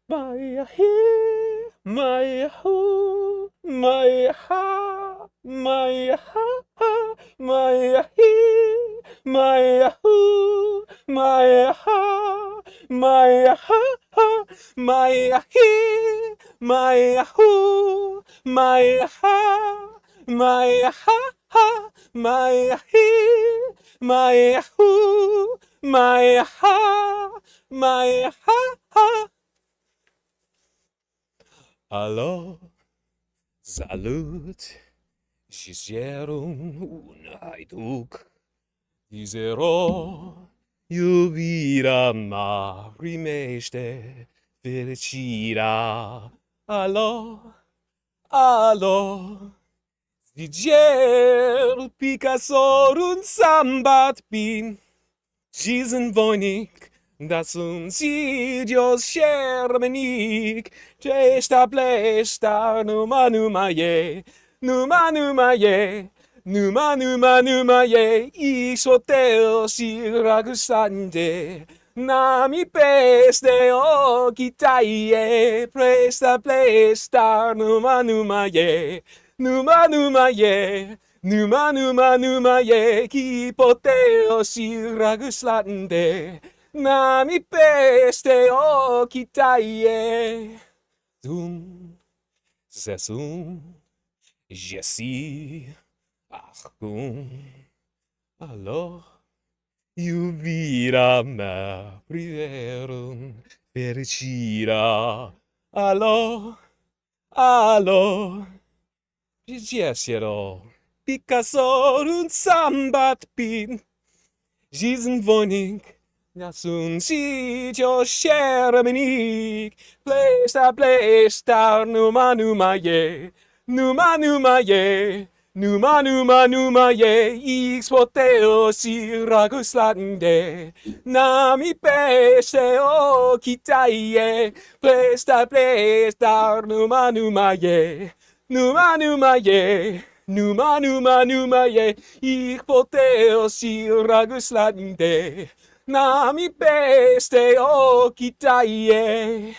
Maya he, Maya ho, Maya ha, Maya ha, ha, Maya he, Maya ho, Maya ha, Maya ha, ha, Maya he, Maya ho, Maya ha, Maya ha, ha, Maya he, Maya ho, Maya ha, Maya ha, ha. Hallo, salut, Gisierum unaiduk, Isero, jubira ma rimește fericirea. Hallo, hallo, Ziger, Picasso und Sambat bin, diesen Woinig, das uns Idios Schermenik, Chesta Plesta, Numa Numa Ye, Numa Numa Ye, Numa Numa Numa Ye, Isoteo Siragusande, Nami Peste O Kitaye, Presta Plesta, Numa Numa Ye, Numa Numa Ye, Numa Numa Numa Ye, Kipoteo Siraguslande, Nami Peste O Kitaye, Zoom, Zesum, Jesse, Achtung, Hallo, Jubira me priverum fericira. Hallo, hallo, Jessiero, Picasso und Sambat bin, diesen Woinig, das uns Sitio Schermenik, Plesta, Numa Numa Ye, Numa Numa Ye, Numa Numa Numa Ye, Xpoteo Siraguslande, Nami Peste O Kitaye, Plesta, Numa Numa Ye, Numa Numa Ye, Numa Numa Numa Ye, Xpoteo Siraguslande, Nami Peste O Kitaye.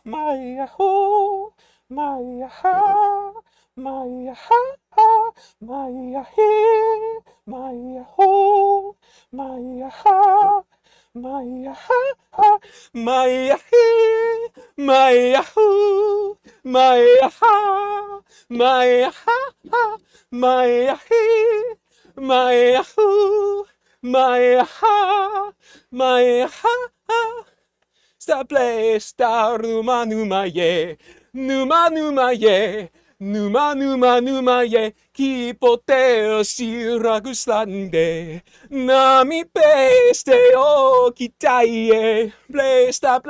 Maya ho, Maya ha, Maya ha, ha, Maya he, Maya ho, Maya ha, Maya ha, ha, Maya he, Maya ho, Maya ha, Maya ha, ha, Maya he, Maya ho, Maya ha, Maya ha, ha. Sta Plesta, Numa Numa Ye, Numa Numa Ye, Numa Numa Numa Ye, Kipoteo Siraguslande, Nami Peste O Kitaye, Plesta,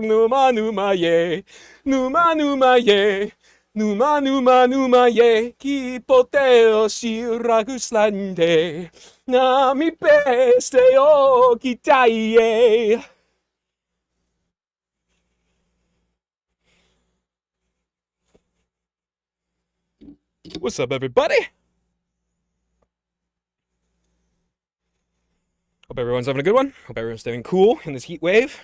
Numa Numa Ye, Numa Numa Ye, Numa Numa Numa Ye, Kipoteo Siraguslande, Nami Peste O Kitaye. What's up, everybody? Hope everyone's having a good one. Hope everyone's staying cool in this heat wave.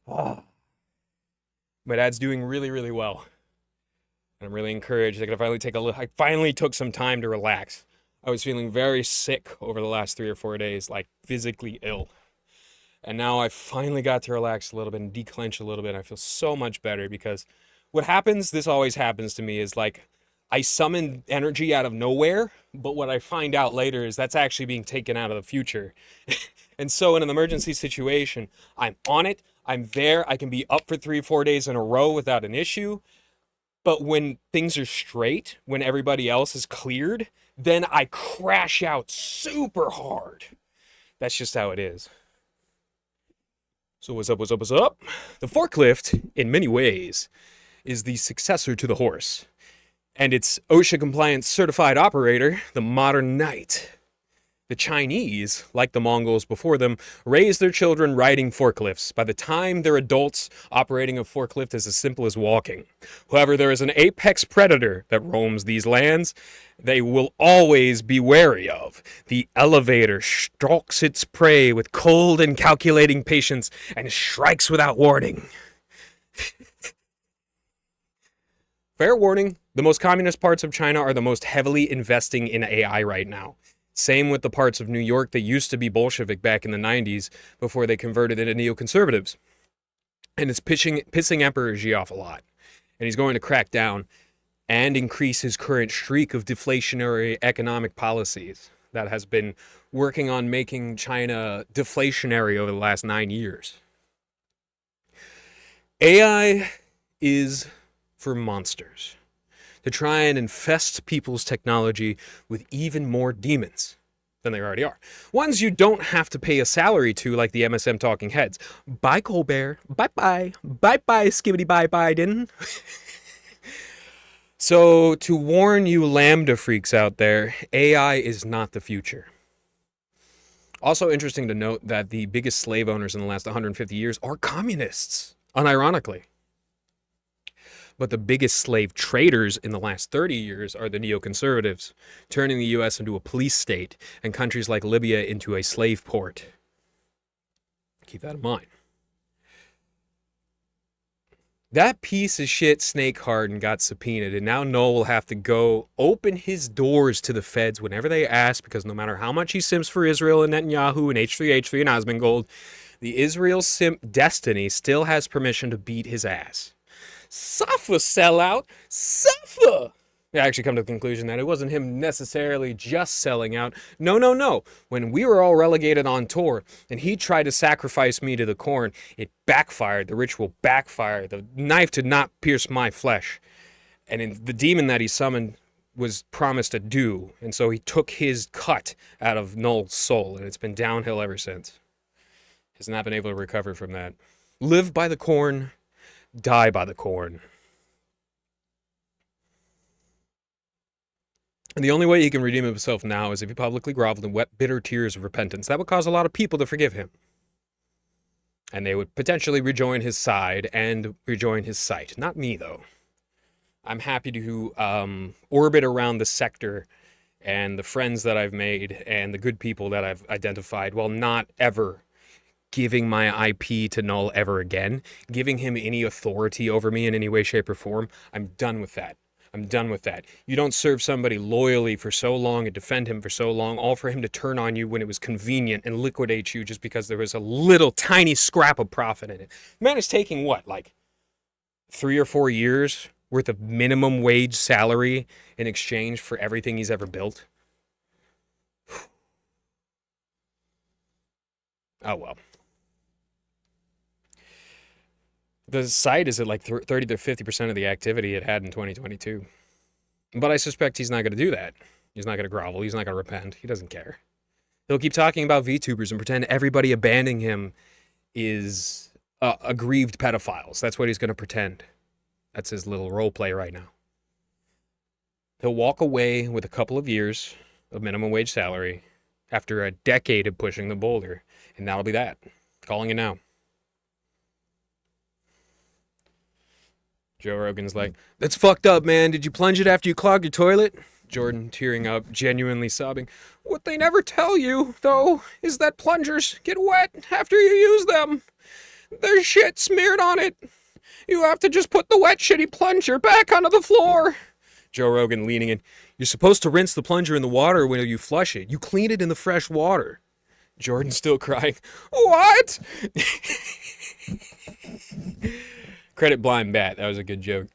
My dad's doing really, really well. And I'm really encouraged. I finally took some time to relax. I was feeling very sick over the last 3 or 4 days, like physically ill. And now I finally got to relax a little bit and declench a little bit. I feel so much better because this always happens to me, is like I summon energy out of nowhere, but what I find out later is that's actually being taken out of the future. And so in an emergency situation, I'm on it, I'm there, I can be up for 3 or 4 days in a row without an issue. But when things are straight, when everybody else is cleared, then I crash out super hard. That's just how it is. So what's up? The forklift, in many ways, is the successor to the horse. And its OSHA compliant certified operator, the modern knight. The Chinese, like the Mongols before them, raise their children riding forklifts. By the time they're adults, operating a forklift is as simple as walking. However, there is an apex predator that roams these lands they will always be wary of. The elevator stalks its prey with cold and calculating patience and strikes without warning. Fair warning, the most communist parts of China are the most heavily investing in AI right now. Same with the parts of New York that used to be Bolshevik back in the 90s before they converted into neoconservatives. And it's pissing Emperor Xi off a lot. And he's going to crack down and increase his current streak of deflationary economic policies that has been working on making China deflationary over the last 9 years. AI is for monsters, to try and infest people's technology with even more demons than they already are. Ones you don't have to pay a salary to, like the MSM talking heads. Bye, Colbert. Bye-bye. Bye-bye, skibbity-bye, Biden. So, to warn you Lambda freaks out there, AI is not the future. Also interesting to note that the biggest slave owners in the last 150 years are communists, unironically. But the biggest slave traders in the last 30 years are the neoconservatives, turning the U.S. into a police state and countries like Libya into a slave port. Keep that in mind. That piece of shit Snake Harden got subpoenaed, and now Null will have to go open his doors to the feds whenever they ask, because no matter how much he simps for Israel and Netanyahu and H3H3 and Osmongold, the Israel simp Destiny still has permission to beat his ass. Suffer, sellout, suffer! I actually come to the conclusion that it wasn't him necessarily just selling out. No. When we were all relegated on tour and he tried to sacrifice me to the corn, it backfired. The ritual backfired. The knife did not pierce my flesh. And the demon that he summoned was promised a due. And so he took his cut out of Null's soul. And it's been downhill ever since. Has not been able to recover from that. Live by the corn. Die by the corn. And the only way he can redeem himself now is if he publicly groveled and wept bitter tears of repentance. That would cause a lot of people to forgive him. And they would potentially rejoin his side and rejoin his sight. Not me, though. I'm happy to orbit around the sector and the friends that I've made and the good people that I've identified while not ever giving my IP to Null ever again, giving him any authority over me in any way, shape, or form. I'm done with that. I'm done with that. You don't serve somebody loyally for so long and defend him for so long, all for him to turn on you when it was convenient and liquidate you just because there was a little tiny scrap of profit in it. Man is taking what, like 3 or 4 years worth of minimum wage salary in exchange for everything he's ever built? Oh well. The site is at like 30 to 50% of the activity it had in 2022. But I suspect he's not going to do that. He's not going to grovel. He's not going to repent. He doesn't care. He'll keep talking about VTubers and pretend everybody abandoning him is aggrieved pedophiles. That's what he's going to pretend. That's his little role play right now. He'll walk away with a couple of years of minimum wage salary after a decade of pushing the boulder. And that'll be that. Calling it now. Joe Rogan's like, that's fucked up, man. Did you plunge it after you clogged your toilet? Jordan tearing up, genuinely sobbing. What they never tell you, though, is that plungers get wet after you use them. There's shit smeared on it. You have to just put the wet shitty plunger back onto the floor. Joe Rogan leaning in. You're supposed to rinse the plunger in the water when you flush it. You clean it in the fresh water. Jordan still crying. What? Credit Blind Bat. That was a good joke.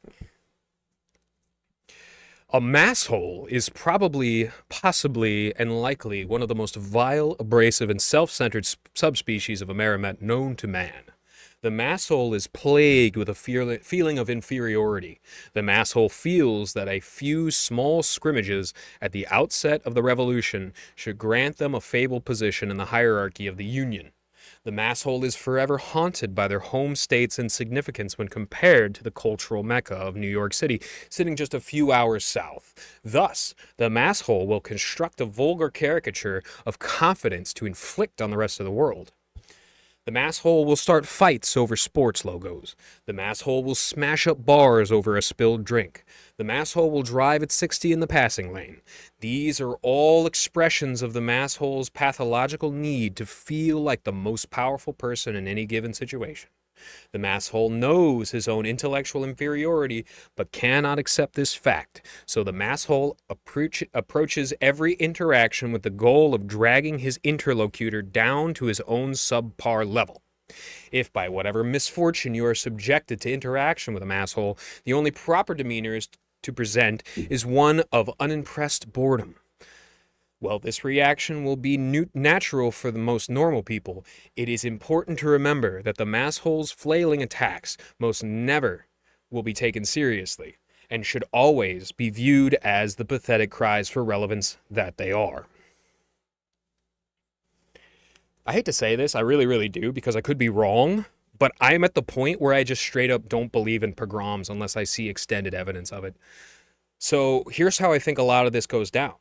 A masshole is probably, possibly, and likely one of the most vile, abrasive, and self-centered subspecies of Amerimet known to man. The masshole is plagued with a feeling of inferiority. The masshole feels that a few small scrimmages at the outset of the revolution should grant them a fabled position in the hierarchy of the Union. The Masshole is forever haunted by their home state's insignificance when compared to the cultural mecca of New York City, sitting just a few hours south. Thus, the Masshole will construct a vulgar caricature of confidence to inflict on the rest of the world. The Masshole will start fights over sports logos. The Masshole will smash up bars over a spilled drink. The Masshole will drive at 60 in the passing lane. These are all expressions of the Masshole's pathological need to feel like the most powerful person in any given situation. The Masshole knows his own intellectual inferiority, but cannot accept this fact, so the Masshole approaches every interaction with the goal of dragging his interlocutor down to his own subpar level. If by whatever misfortune you are subjected to interaction with a Masshole, the only proper demeanor to present is one of unimpressed boredom. Well, this reaction will be natural for the most normal people. It is important to remember that the Masshole's flailing attacks most never will be taken seriously, and should always be viewed as the pathetic cries for relevance that they are. I hate to say this, I really, really do, because I could be wrong, but I'm at the point where I just straight up don't believe in pogroms unless I see extended evidence of it. So here's how I think a lot of this goes down.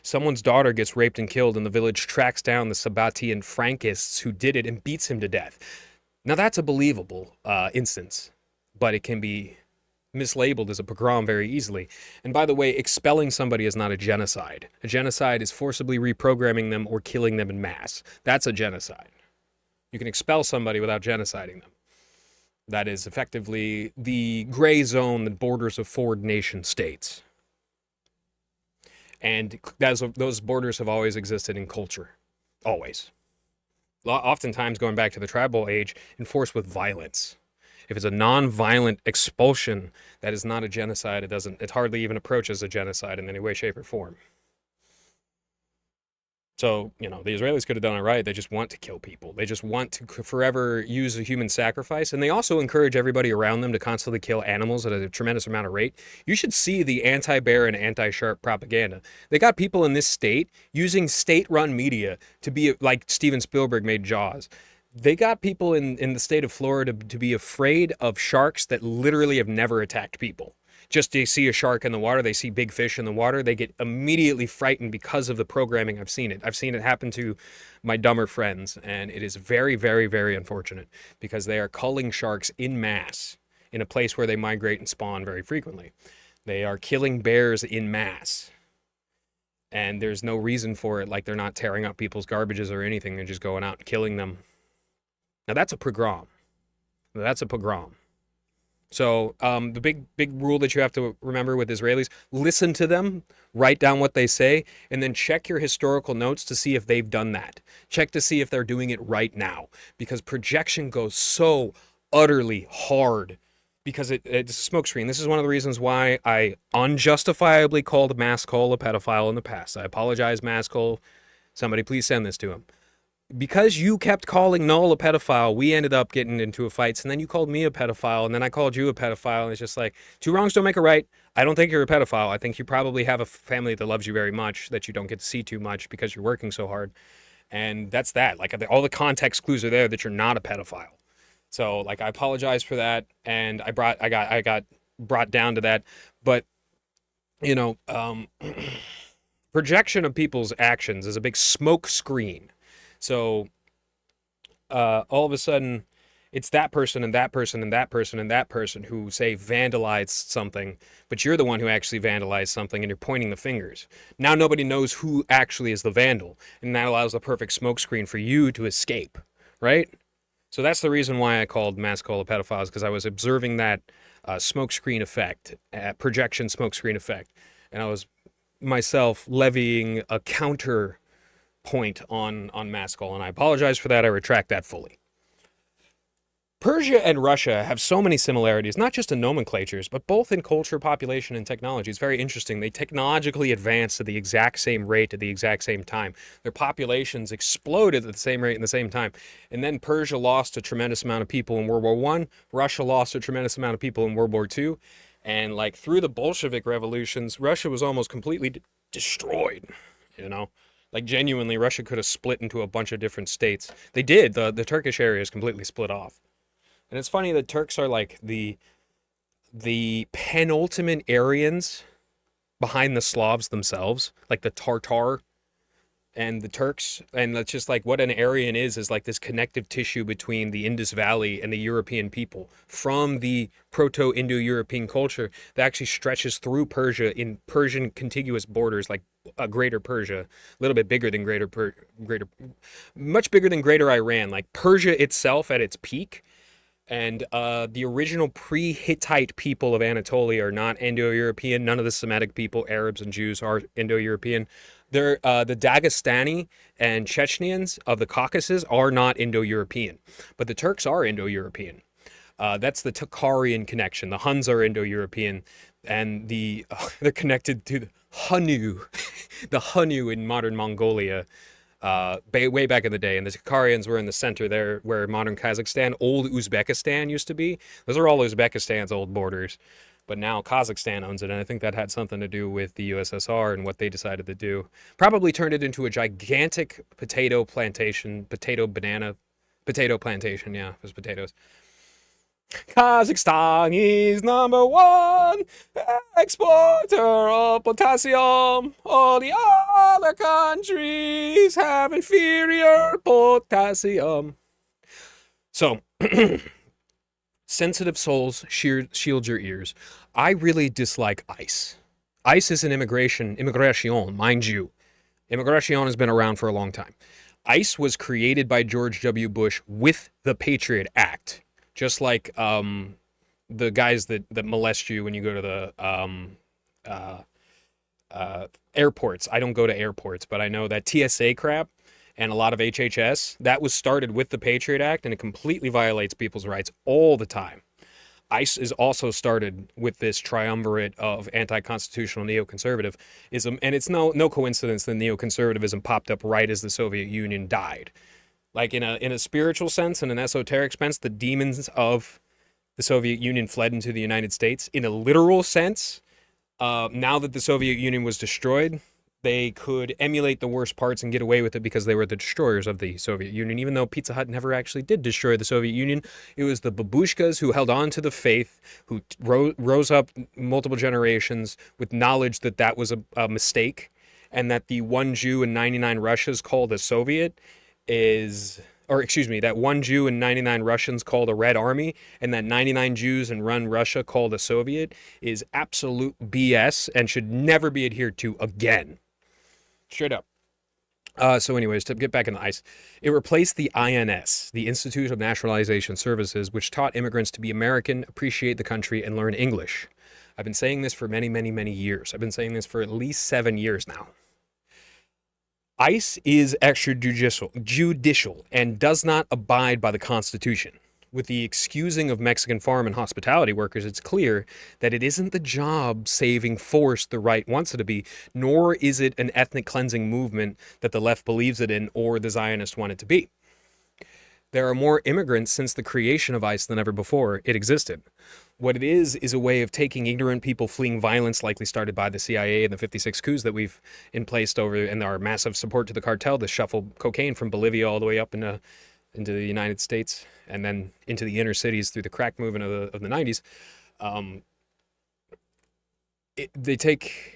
Someone's daughter gets raped and killed, and the village tracks down the Sabbatian Frankists who did it and beats him to death. Now that's a believable instance, but it can be mislabeled as a pogrom very easily. And by the way, expelling somebody is not a genocide. A genocide is forcibly reprogramming them or killing them in mass. That's a genocide. You can expel somebody without genociding them. That is effectively the gray zone that borders of forward nation states. And those borders have always existed in culture. Always. Oftentimes, going back to the tribal age, enforced with violence. If it's a non-violent expulsion, that is not a genocide. It hardly even approaches a genocide in any way, shape, or form. So, the Israelis could have done it right. They just want to kill people. They just want to forever use a human sacrifice. And they also encourage everybody around them to constantly kill animals at a tremendous amount of rate. You should see the anti-bear and anti-shark propaganda. They got people in this state using state-run media to be like Steven Spielberg made Jaws. They got people in the state of Florida to be afraid of sharks that literally have never attacked people. Just they see a shark in the water, they see big fish in the water, they get immediately frightened because of the programming. I've seen it. I've seen it happen to my dumber friends, and it is very, very, very unfortunate because they are culling sharks in mass in a place where they migrate and spawn very frequently. They are killing bears in mass, and there's no reason for it, like they're not tearing up people's garbages or anything. They're just going out and killing them. Now that's a pogrom. That's a pogrom. So the big rule that you have to remember with Israelis, listen to them, write down what they say, and then check your historical notes to see if they've done that. Check to see if they're doing it right now, because projection goes so utterly hard because it's a smokescreen. This is one of the reasons why I unjustifiably called Masshole a pedophile in the past. I apologize, Masshole. Somebody please send this to him. Because you kept calling Null a pedophile, we ended up getting into a fight, and then you called me a pedophile, and then I called you a pedophile, and it's just like, two wrongs don't make a right. I don't think you're a pedophile. I think you probably have a family that loves you very much, that you don't get to see too much because you're working so hard. And that's that. Like, all the context clues are there that you're not a pedophile. So, like, I apologize for that, and I got brought down to that. But, projection of people's actions is a big smoke screen. So all of a sudden, it's that person and that person and that person and that person who, say, vandalized something, but you're the one who actually vandalized something and you're pointing the fingers. Now nobody knows who actually is the vandal, and that allows the perfect smokescreen for you to escape, right? So that's the reason why I called Masshole a pedophile, because I was observing that smokescreen effect, projection smokescreen effect, and I was myself levying a counter point on Masshole, and I apologize for that. I retract that fully. Persia and Russia have so many similarities, not just in nomenclatures, but both in culture, population, and technology. It's very interesting. They technologically advanced at the exact same rate at the exact same time. Their populations exploded at the same rate in the same time. And then Persia lost a tremendous amount of people in World War I. Russia lost a tremendous amount of people in World War II. And like through the Bolshevik revolutions, Russia was almost completely destroyed, Like genuinely, Russia could have split into a bunch of different states. They did. The Turkish area is completely split off. And it's funny that Turks are like the penultimate Aryans behind the Slavs themselves, like the Tartar and the Turks. And that's just like what an Aryan is like this connective tissue between the Indus Valley and the European people from the Proto-Indo-European culture that actually stretches through Persia in Persian contiguous borders, like Greater Persia, a little bit bigger than much bigger than Greater Iran. Like Persia itself at its peak. And the original pre-Hittite people of Anatolia are not Indo-European. None of the Semitic people, Arabs and Jews, are Indo-European. They're the Dagestani and Chechens of the Caucasus are not Indo-European, but the Turks are Indo-European. That's the Tokharian connection. The Huns are Indo-European, and they're connected to the Hanu, the Hanu in modern Mongolia. Way back in the day, and the Tokharians were in the center there where modern Kazakhstan, old Uzbekistan used to be. Those are all Uzbekistan's old borders, but now Kazakhstan owns it, and I think that had something to do with the USSR and what they decided to do. Probably turned it into a gigantic potato plantation, yeah, it was potatoes. Kazakhstan is #1 exporter of potassium. All the other countries have inferior potassium. So, sensitive souls, shield your ears. I really dislike ICE. ICE is an immigration, mind you. Immigration has been around for a long time. ICE was created by George W. Bush with the Patriot Act. Just like the guys that molest you when you go to the airports. I don't go to airports, but I know that TSA crap and a lot of HHS, that was started with the Patriot Act, and it completely violates people's rights all the time. ICE is also started with this triumvirate of anti-constitutional neoconservatism, and it's no coincidence that neoconservatism popped up right as the Soviet Union died. Like in a spiritual sense and an esoteric sense, the demons of the Soviet Union fled into the United States. In a literal sense, now that the Soviet Union was destroyed, they could emulate the worst parts and get away with it because they were the destroyers of the Soviet Union. Even though Pizza Hut never actually did destroy the Soviet Union, it was the babushkas who held on to the faith, who rose up multiple generations with knowledge that that was a mistake, and that the one Jew and 99 Russias called a Soviet that one Jew and 99 Russians called a Red Army, and that 99 Jews and run Russia called a Soviet is absolute BS and should never be adhered to again. Straight up. So anyways, to get back into ICE, it replaced the INS, the Institute of Naturalization Services, which taught immigrants to be American, appreciate the country, and learn English. I've been saying this for many, many, many years. I've been saying this for at least 7 years now. ICE is extrajudicial and does not abide by the Constitution. With the excusing of Mexican farm and hospitality workers, it's clear that it isn't the job-saving force the right wants it to be, nor is it an ethnic cleansing movement that the left believes it in or the Zionists want it to be. There are more immigrants since the creation of ICE than ever before it existed. What it is a way of taking ignorant people fleeing violence likely started by the CIA and the 56 coups that we've placed over, and our massive support to the cartel to shuffle cocaine from Bolivia all the way up into the United States and then into the inner cities through the crack movement of the 90s. They take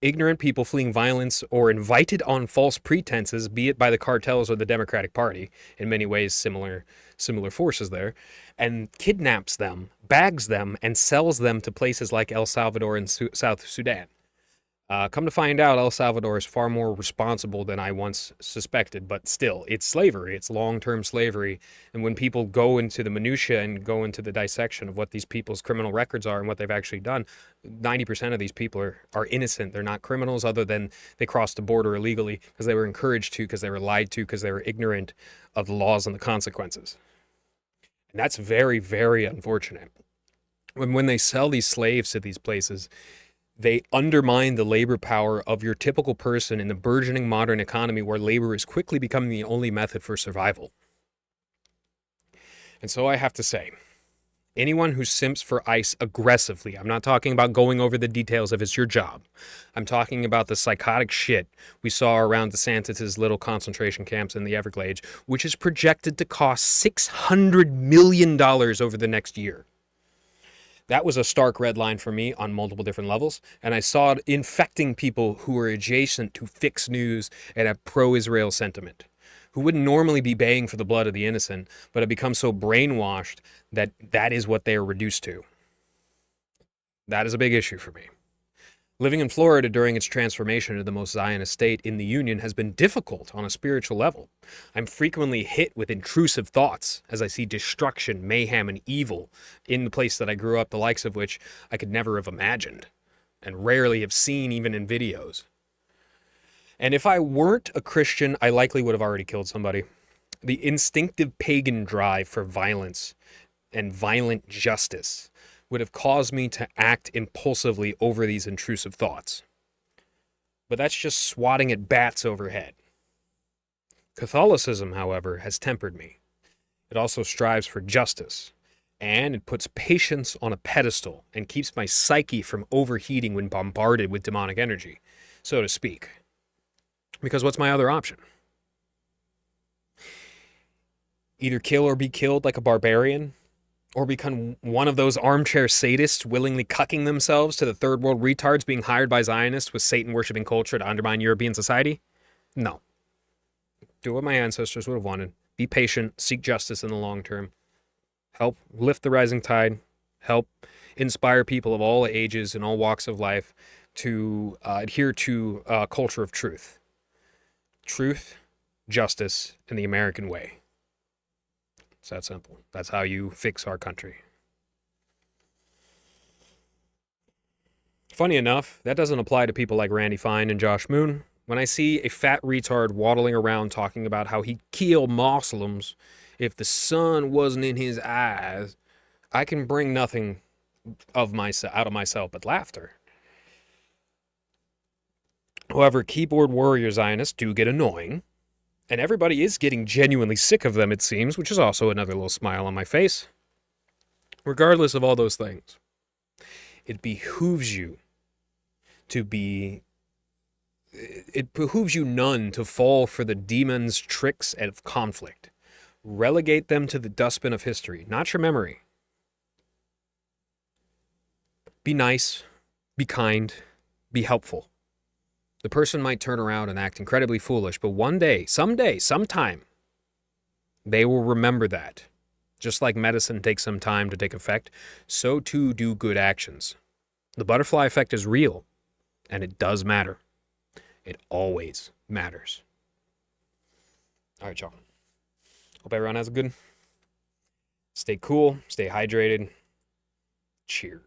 ignorant people fleeing violence or invited on false pretenses, be it by the cartels or the Democratic Party, in many ways similar forces there, and kidnaps them, bags them, and sells them to places like El Salvador and South Sudan. Come to find out, El Salvador is far more responsible than I once suspected, but still, it's slavery. It's long-term slavery. And when people go into the minutiae and go into the dissection of what these people's criminal records are and what they've actually done, 90% of these people are innocent. They're not criminals other than they crossed the border illegally because they were encouraged to, because they were lied to, because they were ignorant of the laws and the consequences. And that's very, very unfortunate. When they sell these slaves to these places, they undermine the labor power of your typical person in the burgeoning modern economy where labor is quickly becoming the only method for survival. And so I have to say, Anyone who simps for ICE aggressively, I'm not talking about going over the details if it's your job. I'm talking about the psychotic shit we saw around DeSantis' little concentration camps in the Everglades, which is projected to cost $600 million over the next year. That was a stark red line for me on multiple different levels, and I saw it infecting people who were adjacent to fixed news and a pro-Israel sentiment, who wouldn't normally be baying for the blood of the innocent, but have become so brainwashed that that is what they are reduced to. That is a big issue for me. Living in Florida during its transformation into the most Zionist state in the Union has been difficult on a spiritual level. I'm frequently hit with intrusive thoughts as I see destruction, mayhem, and evil in the place that I grew up, the likes of which I could never have imagined, and rarely have seen even in videos. And if I weren't a Christian, I likely would have already killed somebody. The instinctive pagan drive for violence and violent justice would have caused me to act impulsively over these intrusive thoughts. But that's just swatting at bats overhead. Catholicism, however, has tempered me. It also strives for justice, and it puts patience on a pedestal and keeps my psyche from overheating when bombarded with demonic energy, so to speak. Because what's my other option? Either kill or be killed like a barbarian, or become one of those armchair sadists willingly cucking themselves to the third world retards being hired by Zionists with Satan-worshipping culture to undermine European society? No. Do what my ancestors would have wanted. Be patient, seek justice in the long term. Help lift the rising tide. Help inspire people of all ages and all walks of life to adhere to a culture of truth. Truth, justice, and the American way. It's that simple. That's how you fix our country. Funny enough, that doesn't apply to people like Randy Fine and Josh Moon. When I see a fat retard waddling around talking about how he'd kill Muslims if the sun wasn't in his eyes, I can bring nothing out of myself but laughter. However, keyboard warrior Zionists do get annoying. And everybody is getting genuinely sick of them, it seems, which is also another little smile on my face. Regardless of all those things, it behooves you none to fall for the demon's tricks of conflict. Relegate them to the dustbin of history, not your memory. Be nice, be kind, be helpful. The person might turn around and act incredibly foolish, but one day, someday, sometime, they will remember that. Just like medicine takes some time to take effect, so too do good actions. The butterfly effect is real, and it does matter. It always matters. All right, y'all. Hope everyone has a good. Stay cool, stay hydrated. Cheers.